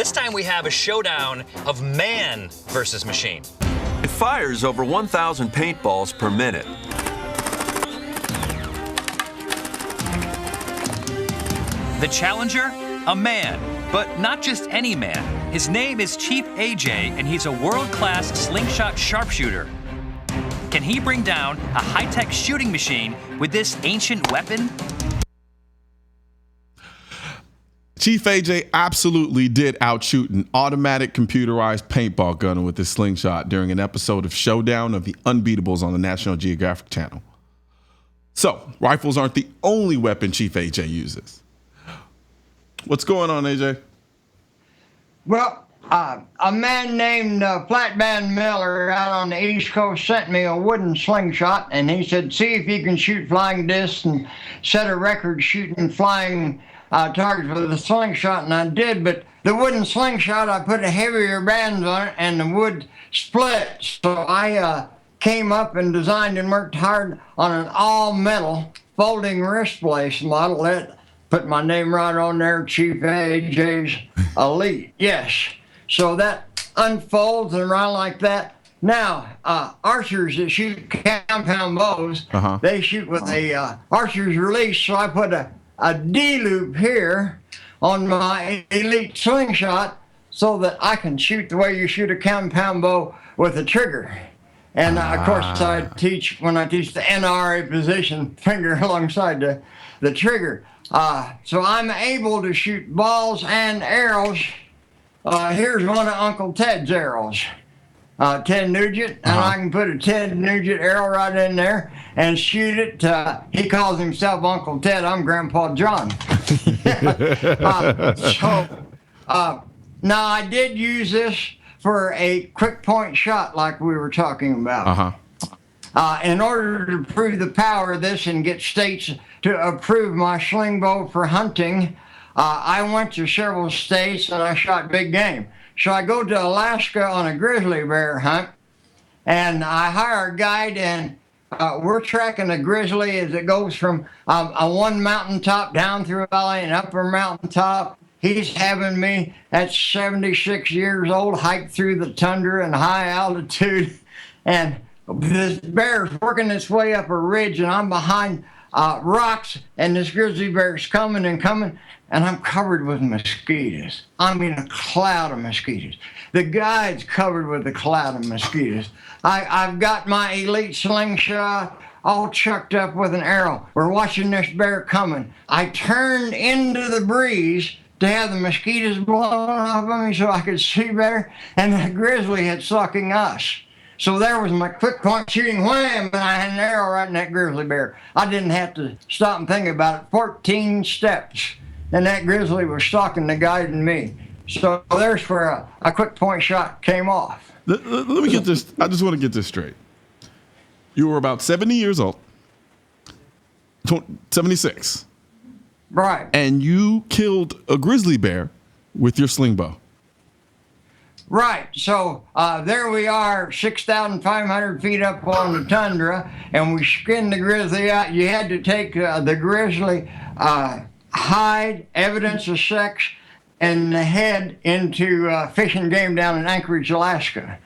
this time we have a showdown of man versus machine. It fires over 1,000 paintballs per minute. The challenger? A man, but not just any man. His name is Chief AJ, and he's a world-class slingshot sharpshooter. Can he bring down a high-tech shooting machine with this ancient weapon? Chief AJ absolutely did outshoot an automatic computerized paintball gunner with his slingshot during an episode of Showdown of the Unbeatables on the National Geographic Channel. So, rifles aren't the only weapon Chief AJ uses. What's going on, AJ? Well, a man named Flatman Miller out on the East Coast sent me a wooden slingshot, and he said, see if you can shoot flying discs and set a record shooting flying targets with a slingshot, and I did, but the wooden slingshot, I put a heavier bands on it, and the wood split, so I came up and designed and worked hard on an all-metal folding wrist brace model that put my name right on there, Chief AJ's Elite. Yes. So that unfolds and around like that. Now, archers that shoot compound bows, they shoot with a archer's release. So I put a D-loop here on my Elite slingshot so that I can shoot the way you shoot a compound bow with a trigger. And of course, when I teach the NRA position, finger alongside the trigger. So I'm able to shoot balls and arrows. Here's one of Uncle Ted's arrows, Ted Nugent, and I can put a Ted Nugent arrow right in there and shoot it. He calls himself Uncle Ted. I'm Grandpa John. Now I did use this for a quick point shot like we were talking about. In order to prove the power of this and get states to approve my sling bow for hunting, I went to several states and I shot big game. So I go to Alaska on a grizzly bear hunt, and I hire a guide, and we're tracking a grizzly as it goes from a one mountaintop down through a valley and upper mountaintop. He's having me at 76 years old hike through the tundra and high altitude, and this bear's working its way up a ridge, and I'm behind rocks, and this grizzly bear's coming and coming, and I'm covered with mosquitoes. I mean, a cloud of mosquitoes. The guide's covered with a cloud of mosquitoes. I've got my Elite slingshot all chucked up with an arrow. We're watching this bear coming. I turned into the breeze to have the mosquitoes blowing off of me so I could see better, and the grizzly had sucking us. So there was my quick point shooting wham, and I had an arrow right in that grizzly bear. I didn't have to stop and think about it. 14 steps, and that grizzly was stalking the guide and me. So there's where a quick point shot came off. Let me get this. I just want to get this straight. You were about 70 years old, 76. Right. And you killed a grizzly bear with your sling bow. Right. So there we are, 6,500 feet up on the tundra, and we skinned the grizzly out. You had to take the grizzly hide, evidence of sex, and the head into fishing game down in Anchorage, Alaska.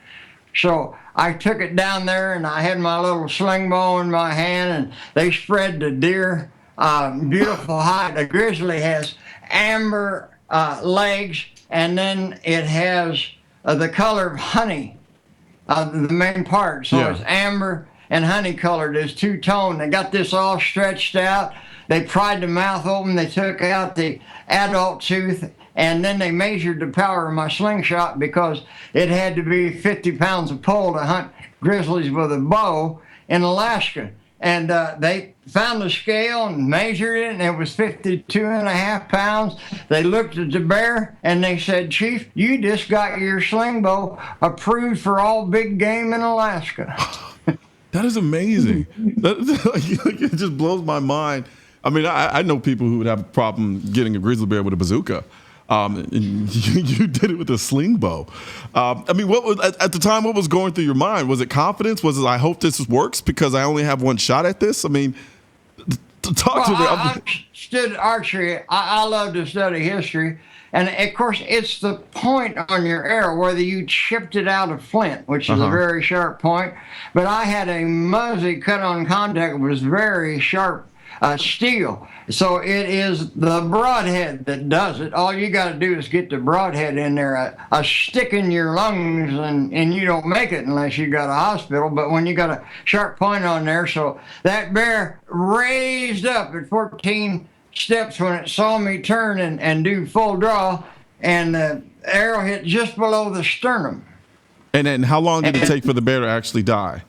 So I took it down there, and I had my little sling bow in my hand, and they spread the deer. Beautiful hide. The grizzly has amber legs, and then it has the color of honey, the main part. So it's amber and honey colored. It's two-tone. They got this all stretched out. They pried the mouth open. They took out the adult tooth, and then they measured the power of my slingshot because it had to be 50 pounds of pull to hunt grizzlies with a bow in Alaska. And they found the scale and measured it, and it was 52.5 pounds. They looked at the bear, and they said, Chief, you just got your sling bow approved for all big game in Alaska. That is amazing. It just blows my mind. I mean, I know people who would have a problem getting a grizzly bear with a bazooka. And you did it with a sling bow. I mean, what was at the time? What was going through your mind? Was it confidence? Was it I hope this works because I only have one shot at this? I mean, talk to me. I studied archery. I love to study history, And of course, it's the point on your arrow, whether you chipped it out of flint, which is a very sharp point. But I had a Muzzy cut on contact, was very sharp steel. So it is the broadhead that does it. All you got to do is get the broadhead in there, a stick in your lungs, and you don't make it unless you got a hospital. But when you got a sharp point on there, so that bear raised up at 14 steps when it saw me turn and do full draw, and the arrow hit just below the sternum. And then how long did it take for the bear to actually die?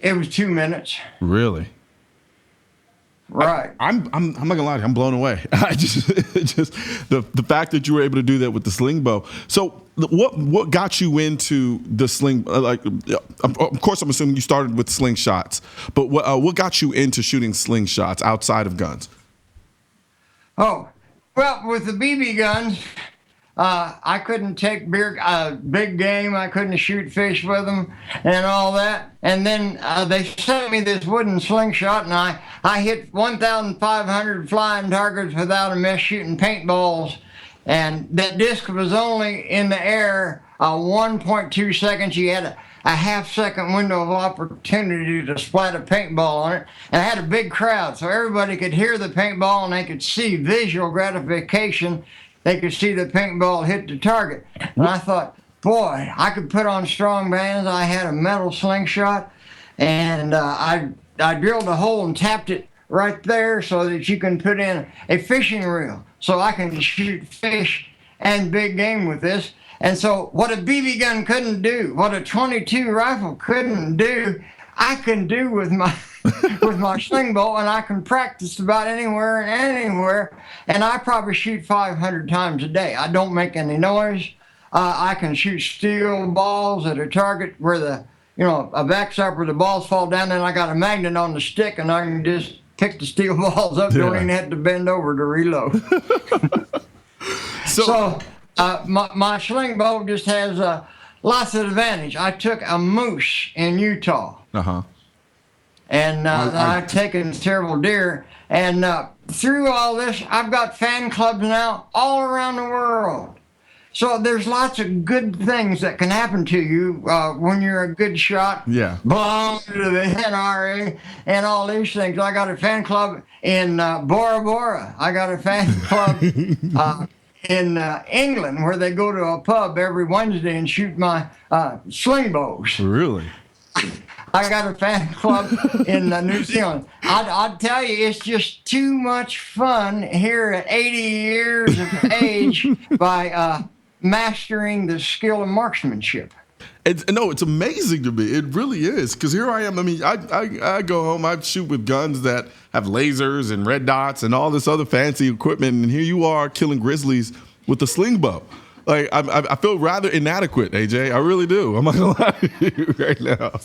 It was 2 minutes. Really? Right. I'm not gonna lie to you, I'm blown away. I just the fact that you were able to do that with the sling bow. So what got you into the sling? Of course, I'm assuming you started with slingshots, but what got you into shooting slingshots outside of guns? Oh, well, with the BB guns, I couldn't take big game. I couldn't shoot fish with them and all that. And then they sent me this wooden slingshot, and I hit 1,500 flying targets without a miss shooting paintballs. And that disc was only in the air 1.2 seconds. You had a half-second window of opportunity to splat a paintball on it. And I had a big crowd, so everybody could hear the paintball, and they could see visual gratification. They could see the paintball hit the target. And I thought, boy, I could put on strong bands. I had a metal slingshot, and I drilled a hole and tapped it right there so that you can put in a fishing reel so I can shoot fish and big game with this. And so what a BB gun couldn't do, what a .22 rifle couldn't do, I can do with my with my sling bow, and I can practice about anywhere and anywhere. And I probably shoot 500 times a day. I don't make any noise. I can shoot steel balls at a target where a backside where the balls fall down, and I got a magnet on the stick, and I can just pick the steel balls up. Don't even have to bend over to reload. So my sling bow just has lots of advantage. I took a moose in Utah. And I've taken several deer. And through all this, I've got fan clubs now all around the world. So there's lots of good things that can happen to you when you're a good shot. Yeah. Belong to the NRA and all these things. I got a fan club in Bora Bora. I got a fan club in England where they go to a pub every Wednesday and shoot my sling bows. Really? I got a fan club in New Zealand. I'd tell you, it's just too much fun here at 80 years of age by mastering the skill of marksmanship. It's amazing to me. It really is. Because here I am. I mean, I go home, I shoot with guns that have lasers and red dots and all this other fancy equipment. And here you are killing grizzlies with the sling bow. Like, I feel rather inadequate, AJ. I really do. I'm not going to lie to you right now.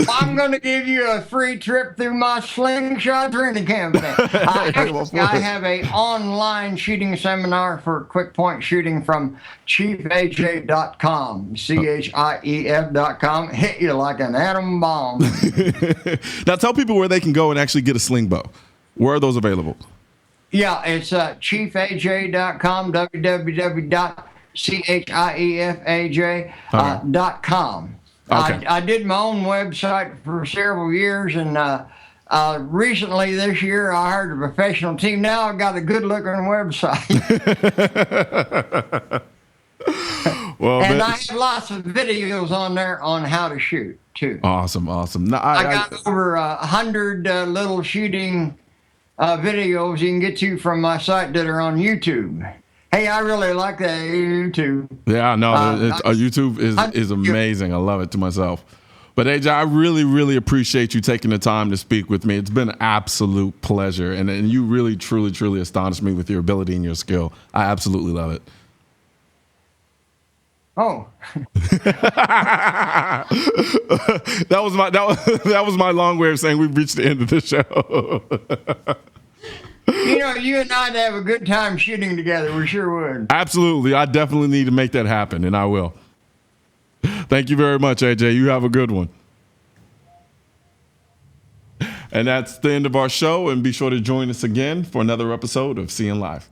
I'm going to give you a free trip through my slingshot training campaign. I have an online shooting seminar for quick point shooting from chiefaj.com, CHIEF.com. Hit you like an atom bomb. Now tell people where they can go and actually get a sling bow. Where are those available? Yeah, it's chiefaj.com, www.chiefaj.com. Okay. I did my own website for several years, and recently this year I hired a professional team. Now I've got a good-looking website. And I have lots of videos on there on how to shoot, too. Awesome. Now, I got over 100 little shooting videos you can get to from my site that are on YouTube. Hey, I really like that YouTube. Yeah, no, YouTube is amazing. I love it to myself. But AJ, I really, really appreciate you taking the time to speak with me. It's been an absolute pleasure. And you really, truly, truly astonished me with your ability and your skill. I absolutely love it. Oh. that was my long way of saying we've reached the end of the show. You know, you and I'd have a good time shooting together. We sure would. Absolutely. I definitely need to make that happen, and I will. Thank you very much, AJ. You have a good one. And that's the end of our show, and be sure to join us again for another episode of Seeing Live.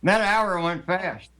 That hour went fast.